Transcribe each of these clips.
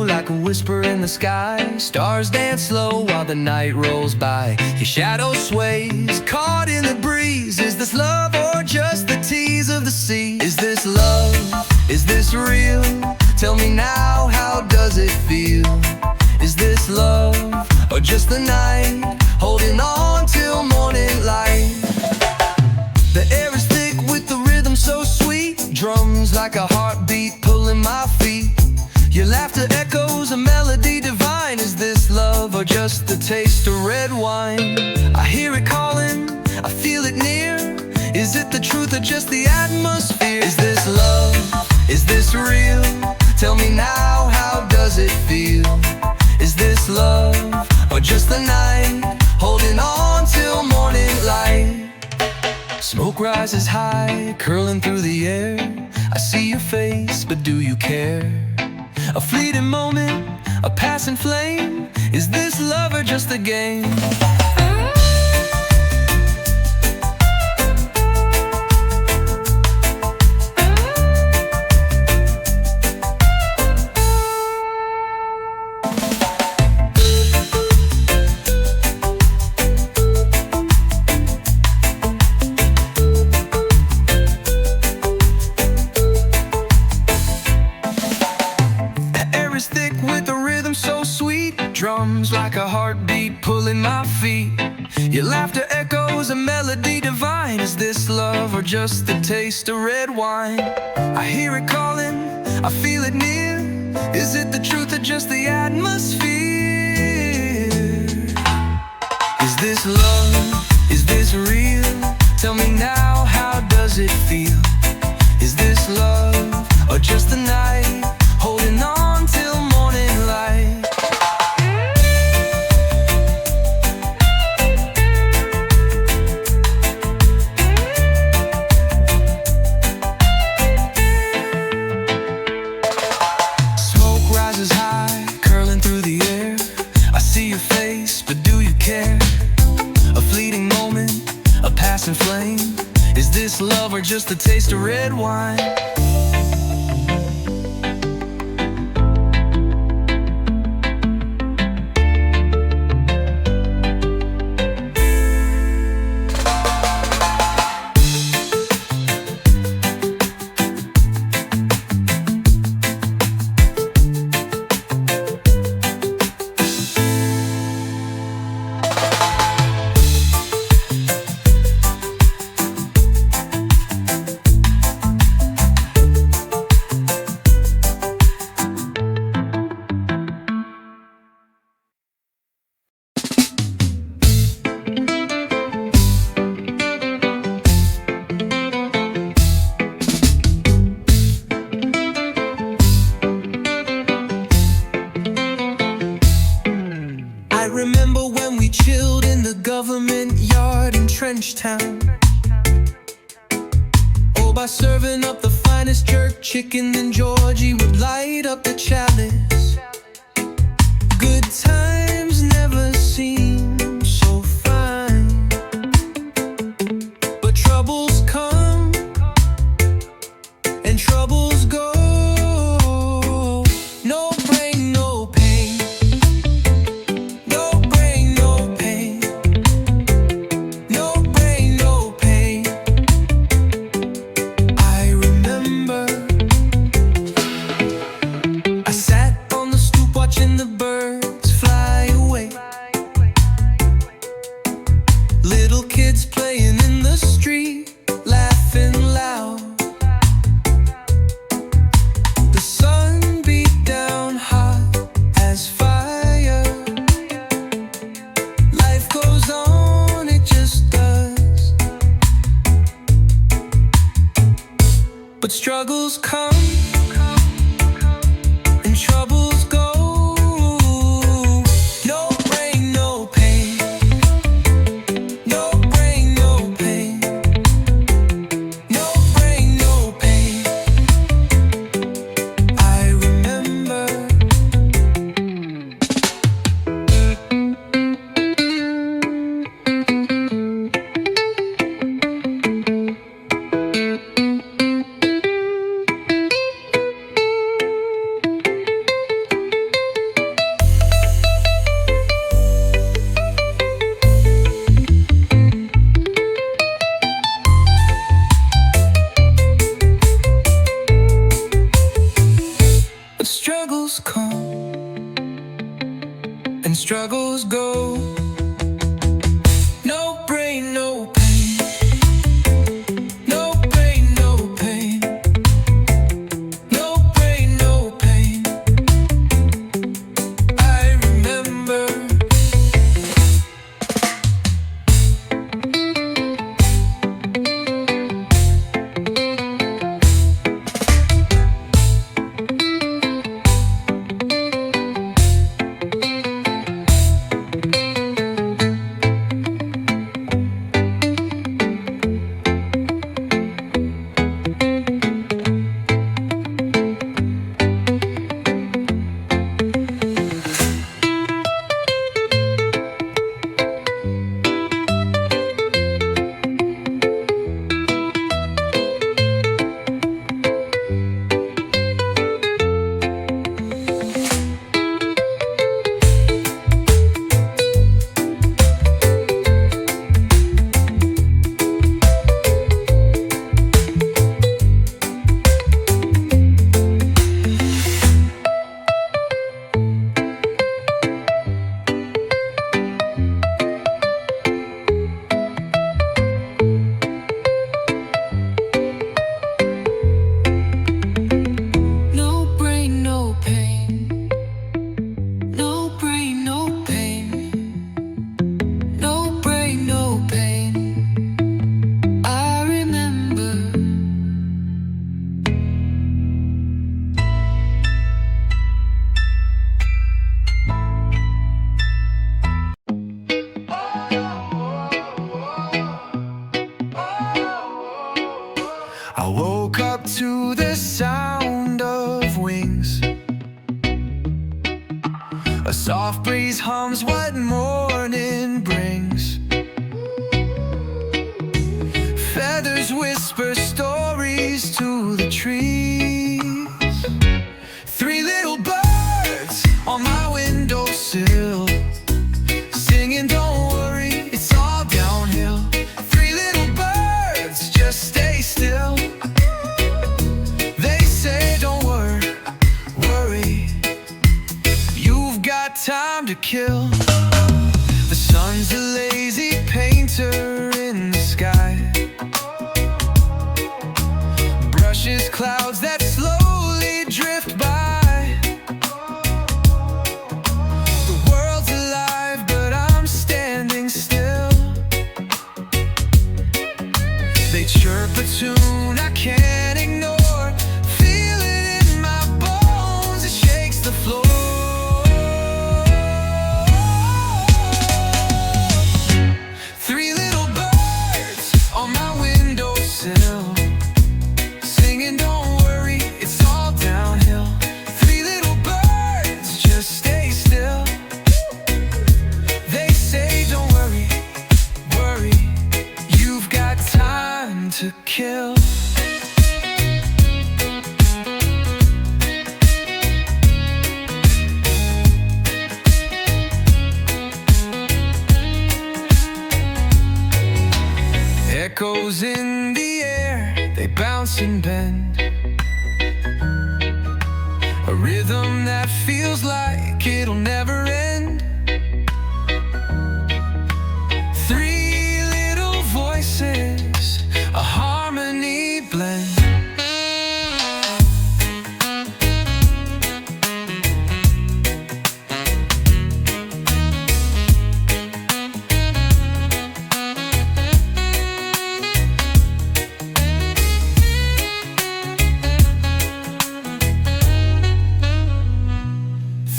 you like a whisper in the sky. Stars dance slow while the night rolls by. Your shadow sways, caught in the breeze. Is this love or just the tease of the sea? Is this love? Is this real? Tell me now, how does it feel? Is this love or just the night holding on till morning light? The air is thick with the rhythm so sweet. Drums like a heartbeat pulling my feet. Your laughter echoes a melody divine. Is this love or just the taste of red wine? I hear it calling, I feel it near. Is it the truth or just the atmosphere? Is this love? Is this real? Tell me now, how does it feel? Is this love or just the night holding on till morning light? Smoke rises high, curling through the air. I see your face, but do you care? A fleeting moment, a passing flame. Is this love or just a game? Drums like a heartbeat pulling my feet. Your laughter echoes a melody divine. Is this love or just the taste of red wine? I hear it calling, I feel it near. Is it the truth or just the atmosphere? Is this love? Is this real? Tell me now, how does it feel? Is this love or just the night holding on till morning light? Flame. Is this love or just a taste of red wine? Town. Oh, by serving up the finest jerk chicken in Georgie would light up the chalice. Good times never seem so fine, but troubles come and troubles go. No brain, no pain. No brain, no pain. and struggles go. No brain, no pain. No brain, no pain. No brain, no pain. I remember. I woke up to the sound of wings. A soft breeze hums what morning brings. Feathers whisper stories to the trees. Three little birds on my windowsill, singing, don't worry, it's all downhill. Three little birds, just stay still. They say don't worry, you've got time to kill. The sun's a lazy painter in the sky, brushes clouds that slowly drift by. The world's alive, but I'm standing still. They chirp a tune I can't ignore, feel it in my bones, it shakes the floor. Three little birds on my windowsill, singing, don't worry, it's all downhill. Three little birds, just stay still. They say don't worry, you've got time to kill. Echoes in the air, they bounce and bend. A rhythm that feels like it'll never end. Three little voices, a harmony blend.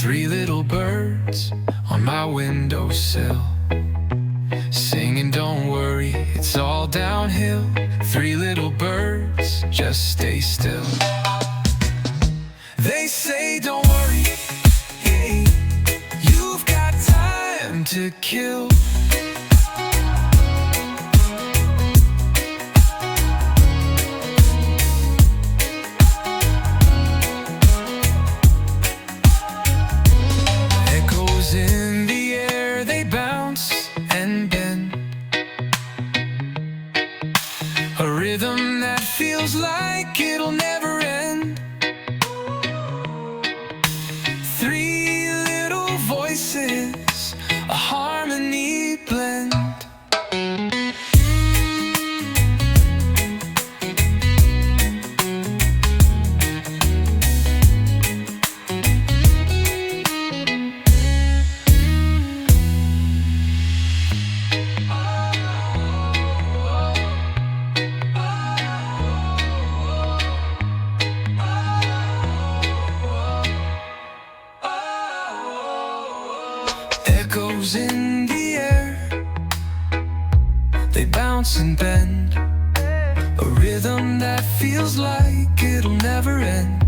Three little birds on my windowsill, singing, don't worry, it's all downhill. Three little birds, just stay still. They say don't worry, hey, you've got time to kill. In the air they bounce and bend, a rhythm that feels like it'll never end. Three little voices, echoes in the air. They bounce and bend, a rhythm that feels like it'll never end.